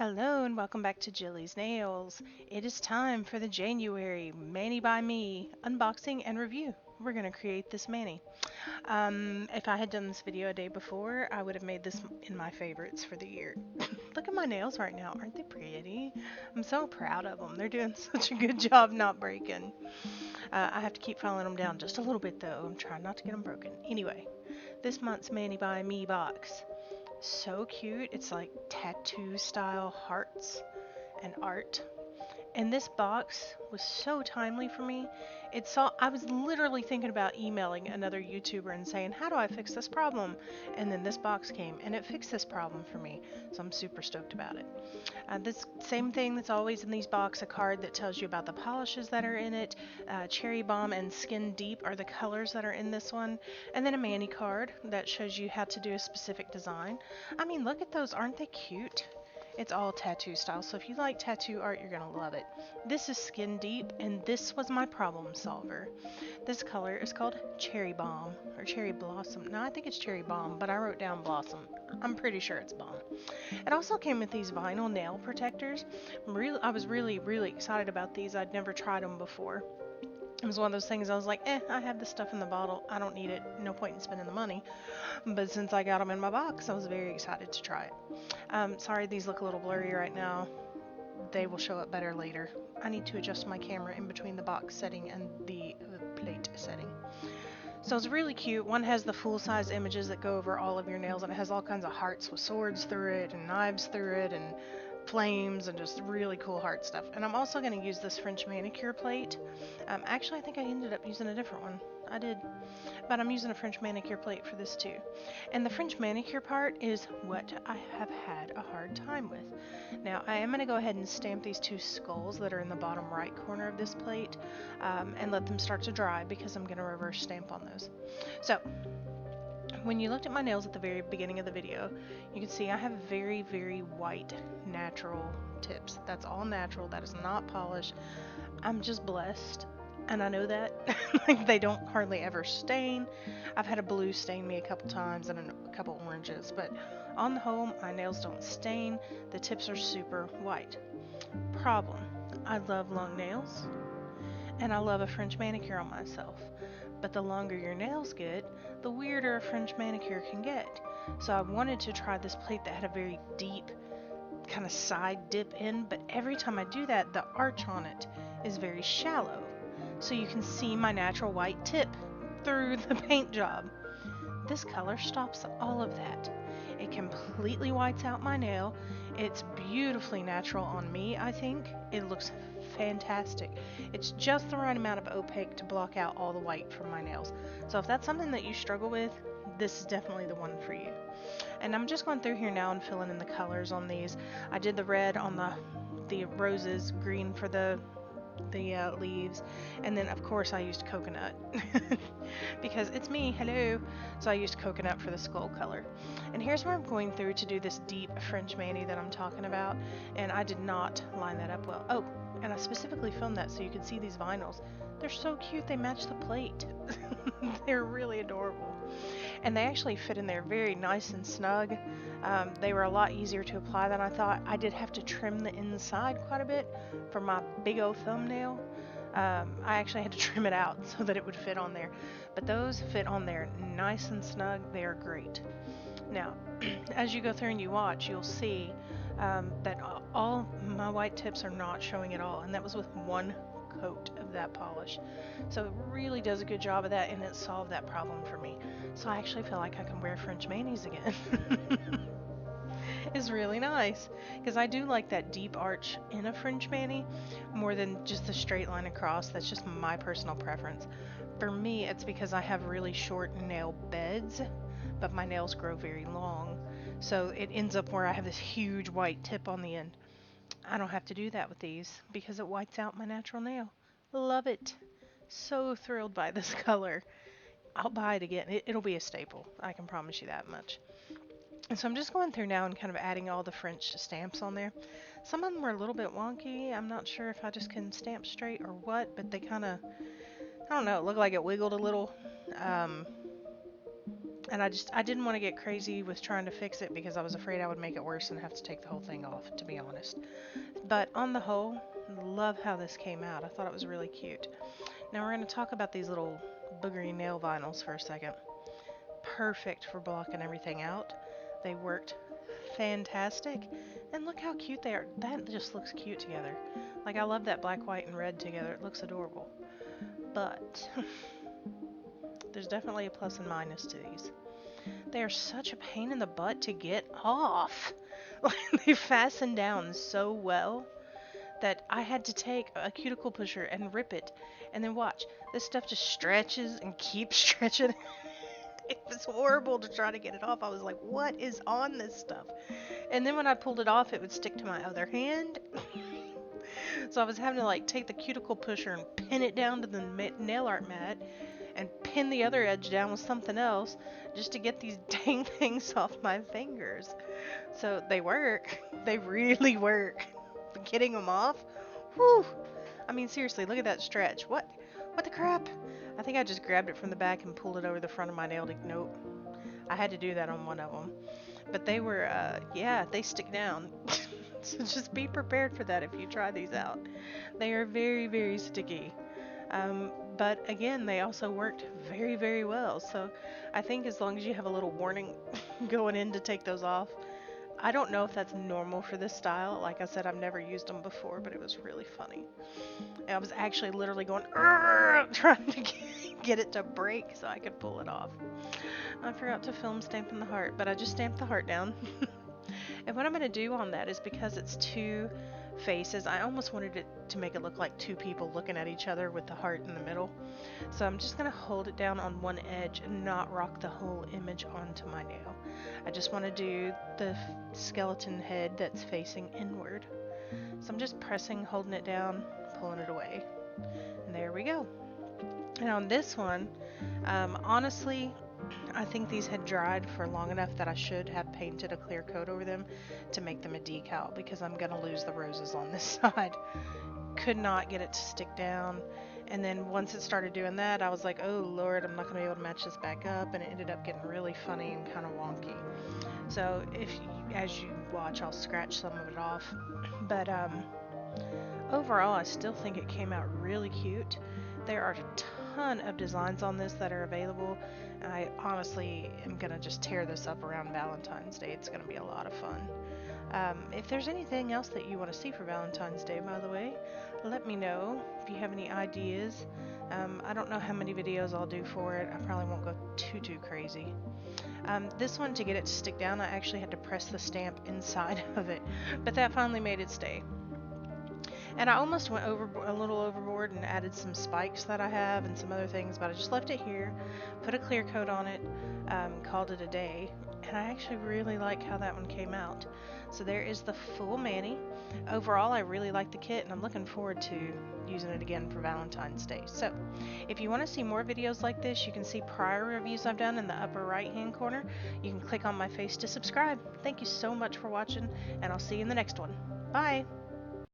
Hello and welcome back to Jillies Nails. It is time for the January Mani by Me unboxing and review. We're going to create this mani. If I had done this video a day before, I would have made this in my favorites for the year. Look at my nails right now. Aren't they pretty? I'm so proud of them. They're doing such a good job not breaking. I have to keep filing them down just a little bit though. I'm trying not to get them broken. Anyway, this month's Mani by Me box. So cute. It's like tattoo style hearts and art. And this box was so timely for me. I was literally thinking about emailing another YouTuber and saying, "How do I fix this problem?" And then this box came and it fixed this problem for me. So I'm super stoked about it. This same thing that's always in these boxes, a card that tells you about the polishes that are in it. Cherry Bomb and Skin Deep are the colors that are in this one. And then a Mani card that shows you how to do a specific design. I mean, look at those. Aren't they cute? It's all tattoo style, so if you like tattoo art, you're going to love it. This is Skin Deep, and this was my problem solver. This color is called Cherry Bomb, or Cherry Blossom. No, I think it's Cherry Bomb, but I wrote down Blossom. I'm pretty sure it's Bomb. It also came with these vinyl nail protectors. I was really excited about these. I'd never tried them before. It was one of those things I was like, I have this stuff in the bottle. I don't need it. No point in spending the money. But since I got them in my box, I was very excited to try it. Sorry, these look a little blurry right now. They will show up better later. I need to adjust my camera in between the box setting and the plate setting. So it's really cute. One has the full-size images that go over all of your nails, and it has all kinds of hearts with swords through it and knives through it and flames and just really cool heart stuff. And I'm also going to use this French manicure plate. Actually, I think I ended up using a different one. I did. But I'm using a French manicure plate for this too. And the French manicure part is what I have had a hard time with. Now, I am going to go ahead and stamp these two skulls that are in the bottom right corner of this plate and let them start to dry because I'm going to reverse stamp on those. So, when you looked at my nails at the very beginning of the video, you can see I have very white natural tips. That's all natural. That is not polished. I'm just blessed, and I know that. Like, they don't hardly ever stain. I've had a blue stain me a couple times and a couple oranges, but on the whole, my nails don't stain. The tips are super white. Problem: I love long nails, and I love a French manicure on myself. But the longer your nails get, the weirder a French manicure can get. So I wanted to try this plate that had a very deep kind of side dip in, but every time I do that, the arch on it is very shallow. So you can see my natural white tip through the paint job. This color stops all of that. It completely whites out my nail. It's beautifully natural on me, I think. It looks fantastic. It's just the right amount of opaque to block out all the white from my nails. So if that's something that you struggle with, this is definitely the one for you. And I'm just going through here now and filling in the colors on these. I did the red on the roses, green for the leaves, and then of course I used coconut because it's me, hello. So I used coconut for the skull color. And here's where I'm going through to do this deep French mani that I'm talking about, and I did not line that up well. Oh, and I specifically filmed that so you can see these vinyls. They're so cute, they match the plate. They're really adorable, and they actually fit in there very nice and snug. They were a lot easier to apply than I thought. I did have to trim the inside quite a bit for my big old thumbnail. I actually had to trim it out so that it would fit on there. But those fit on there nice and snug. They are great. Now, as you go through and you watch, you'll see that all my white tips are not showing at all. And that was with one coat of that polish. So it really does a good job of that, and it solved that problem for me. So I actually feel like I can wear French manis again. Is really nice because I do like that deep arch in a French mani more than just the straight line across. That's just my personal preference. For me, it's because I have really short nail beds, but my nails grow very long, so it ends up where I have this huge white tip on the end. I don't have to do that with these because it whites out my natural nail. Love it. So thrilled by this color. I'll buy it again. It'll be a staple. I can promise you that much. And so I'm just going through now and kind of adding all the French stamps on there. Some of them were a little bit wonky. I'm not sure if I just couldn't stamp straight or what, but they kind of, I don't know, it looked like it wiggled a little. Um, And I didn't want to get crazy with trying to fix it because I was afraid I would make it worse and have to take the whole thing off, to be honest. But on the whole, love how this came out. I thought it was really cute. Now we're going to talk about these little boogery nail vinyls for a second. Perfect for blocking everything out. They worked fantastic. And look how cute they are. That just looks cute together. Like, I love that black, white, and red together. It looks adorable. But there's definitely a plus and minus to these. They are such a pain in the butt to get off. Like, they fasten down so well that I had to take a cuticle pusher and rip it. And then watch. This stuff just stretches and keeps stretching. It was horrible to try to get it off. I was like, what is on this stuff? And then when I pulled it off, it would stick to my other hand. So I was having to like take the cuticle pusher and pin it down to the nail art mat and pin the other edge down with something else just to get these dang things off my fingers. So they work. They really work. But getting them off, whew. I mean, seriously, look at that stretch. What the crap? I think I just grabbed it from the back and pulled it over the front of my nail. Nope. I had to do that on one of them. But they were, yeah, they stick down. So just be prepared for that if you try these out. They are very, very sticky. But again, they also worked very, very well. So I think as long as you have a little warning going in to take those off, I don't know if that's normal for this style. Like I said, I've never used them before, but it was really funny. And I was actually literally going, trying to get it to break so I could pull it off. I forgot to film stamping the heart, but I just stamped the heart down. And what I'm going to do on that is because it's two faces, I almost wanted it to make it look like two people looking at each other with the heart in the middle. So I'm just going to hold it down on one edge and not rock the whole image onto my nail. I just want to do the skeleton head that's facing inward. So I'm just pressing, holding it down, pulling it away. And there we go. And on this one, honestly, I think these had dried for long enough that I should have painted a clear coat over them to make them a decal because I'm going to lose the roses on this side. Could not get it to stick down. And then once it started doing that, I was like, oh Lord, I'm not going to be able to match this back up. And it ended up getting really funny and kind of wonky. So as you watch, I'll scratch some of it off. But overall, I still think it came out really cute. There are a ton of designs on this that are available. And I honestly am going to just tear this up around Valentine's Day. It's going to be a lot of fun. If there's anything else that you want to see for Valentine's Day, by the way, let me know if you have any ideas. I don't know how many videos I'll do for it. I probably won't go too crazy. This one, to get it to stick down, I actually had to press the stamp inside of it, but that finally made it stay. And I almost went a little overboard and added some spikes that I have and some other things, but I just left it here, put a clear coat on it, called it a day, and I actually really like how that one came out. So there is the full mani. Overall, I really like the kit, and I'm looking forward to using it again for Valentine's Day. So if you want to see more videos like this, you can see prior reviews I've done in the upper right hand corner. You can click on my face to subscribe. Thank you so much for watching, and I'll see you in the next one. Bye!